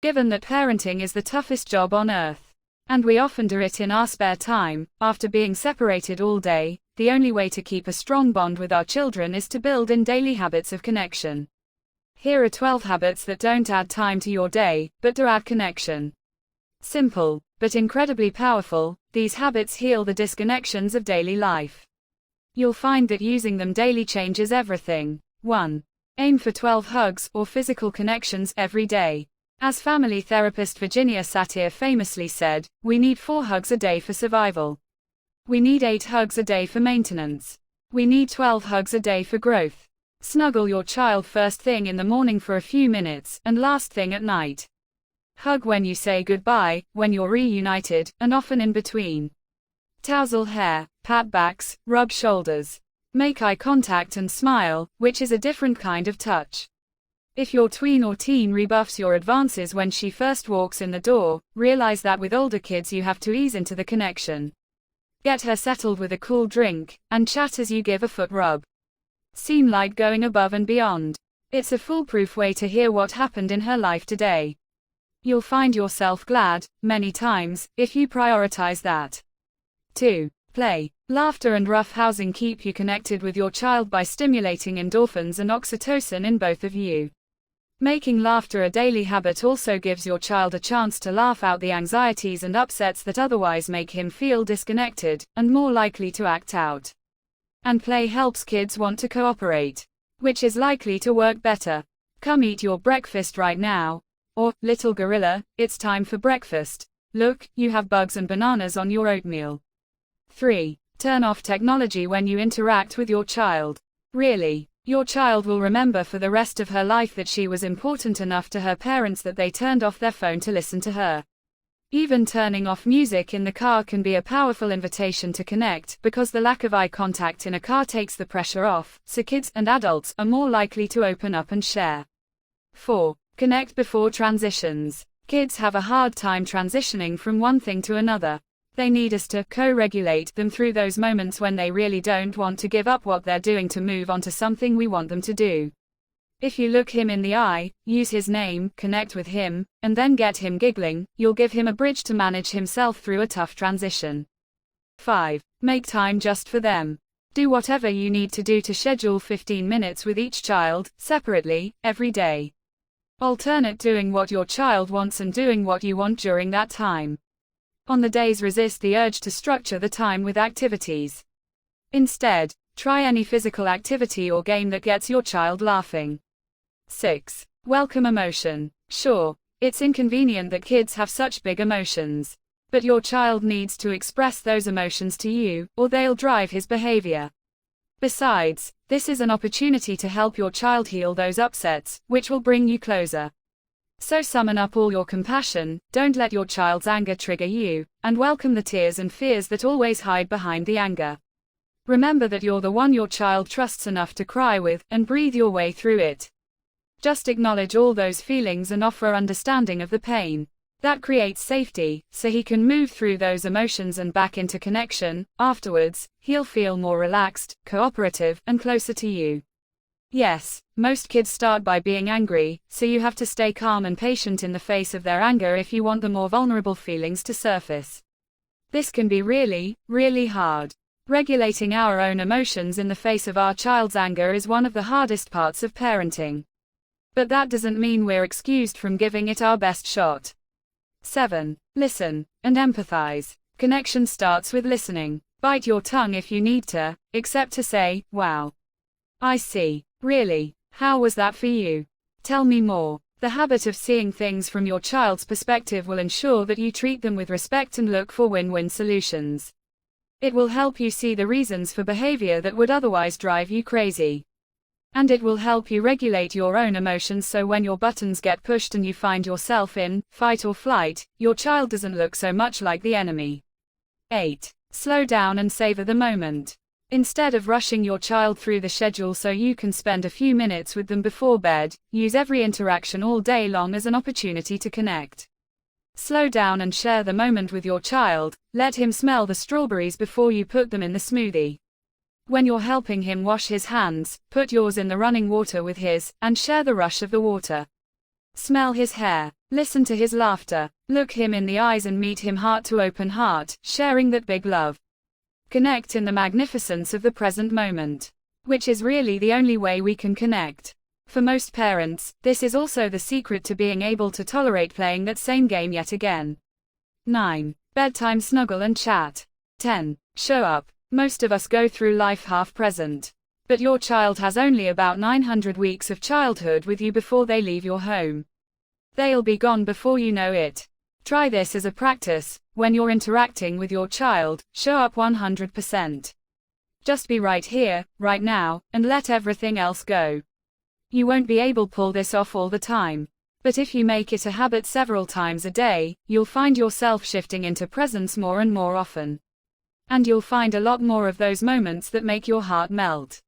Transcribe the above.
Given that parenting is the toughest job on earth, and we often do it in our spare time, after being separated all day, the only way to keep a strong bond with our children is to build in daily habits of connection. Here are 12 habits that don't add time to your day, but do add connection. Simple, but incredibly powerful, these habits heal the disconnections of daily life. You'll find that using them daily changes everything. 1. Aim for 12 hugs, or physical connections, every day. As family therapist Virginia Satir famously said, we need 4 hugs a day for survival. We need 8 hugs a day for maintenance. We need 12 hugs a day for growth. Snuggle your child first thing in the morning for a few minutes, and last thing at night. Hug when you say goodbye, when you're reunited, and often in between. Tousle hair, pat backs, rub shoulders. Make eye contact and smile, which is a different kind of touch. If your tween or teen rebuffs your advances when she first walks in the door, realize that with older kids you have to ease into the connection. Get her settled with a cool drink, and chat as you give a foot rub. Seem like going above and beyond. It's a foolproof way to hear what happened in her life today. You'll find yourself glad, many times, if you prioritize that. 2. Play. Laughter and roughhousing keep you connected with your child by stimulating endorphins and oxytocin in both of you. Making laughter a daily habit also gives your child a chance to laugh out the anxieties and upsets that otherwise make him feel disconnected, and more likely to act out. And play helps kids want to cooperate, which is likely to work better. Come eat your breakfast right now. Or, little gorilla, it's time for breakfast. Look, you have bugs and bananas on your oatmeal. 3. Turn off technology when you interact with your child. Really, your child will remember for the rest of her life that she was important enough to her parents that they turned off their phone to listen to her. Even turning off music in the car can be a powerful invitation to connect, because the lack of eye contact in a car takes the pressure off, so kids and adults are more likely to open up and share. 4. Connect before transitions. Kids have a hard time transitioning from one thing to another. They need us to co-regulate them through those moments when they really don't want to give up what they're doing to move on to something we want them to do. If you look him in the eye, use his name, connect with him, and then get him giggling, you'll give him a bridge to manage himself through a tough transition. 5. Make time just for them. Do whatever you need to do to schedule 15 minutes with each child, separately, every day. Alternate doing what your child wants and doing what you want during that time. On the days resist the urge to structure the time with activities. Instead, try any physical activity or game that gets your child laughing. 6. Welcome emotion. Sure, it's inconvenient that kids have such big emotions. But your child needs to express those emotions to you, or they'll drive his behavior. Besides, this is an opportunity to help your child heal those upsets, which will bring you closer. So summon up all your compassion, don't let your child's anger trigger you, and welcome the tears and fears that always hide behind the anger. Remember that you're the one your child trusts enough to cry with, and breathe your way through it. Just acknowledge all those feelings and offer understanding of the pain. That creates safety, so he can move through those emotions and back into connection. Afterwards, he'll feel more relaxed, cooperative, and closer to you. Yes, most kids start by being angry, so you have to stay calm and patient in the face of their anger if you want the more vulnerable feelings to surface. This can be really, really hard. Regulating our own emotions in the face of our child's anger is one of the hardest parts of parenting. But that doesn't mean we're excused from giving it our best shot. 7. Listen, and empathize. Connection starts with listening. Bite your tongue if you need to, except to say, wow. I see. Really? How was that for you? Tell me more. The habit of seeing things from your child's perspective will ensure that you treat them with respect and look for win-win solutions. It will help you see the reasons for behavior that would otherwise drive you crazy. And it will help you regulate your own emotions so when your buttons get pushed and you find yourself in fight or flight, your child doesn't look so much like the enemy. 8. Slow down and savor the moment. Instead of rushing your child through the schedule so you can spend a few minutes with them before bed, use every interaction all day long as an opportunity to connect. Slow down and share the moment with your child. Let him smell the strawberries before you put them in the smoothie. When you're helping him wash his hands, put yours in the running water with his, and share the rush of the water. Smell his hair. Listen to his laughter. Look him in the eyes and meet him heart to open heart, sharing that big love. Connect in the magnificence of the present moment, which is really the only way we can connect. For most parents, this is also the secret to being able to tolerate playing that same game yet again. 9. Bedtime snuggle and chat. 10. Show up. Most of us go through life half present. But your child has only about 900 weeks of childhood with you before they leave your home. They'll be gone before you know it. Try this as a practice. When you're interacting with your child, show up 100%. Just be right here, right now, and let everything else go. You won't be able to pull this off all the time. But if you make it a habit several times a day, you'll find yourself shifting into presence more and more often. And you'll find a lot more of those moments that make your heart melt.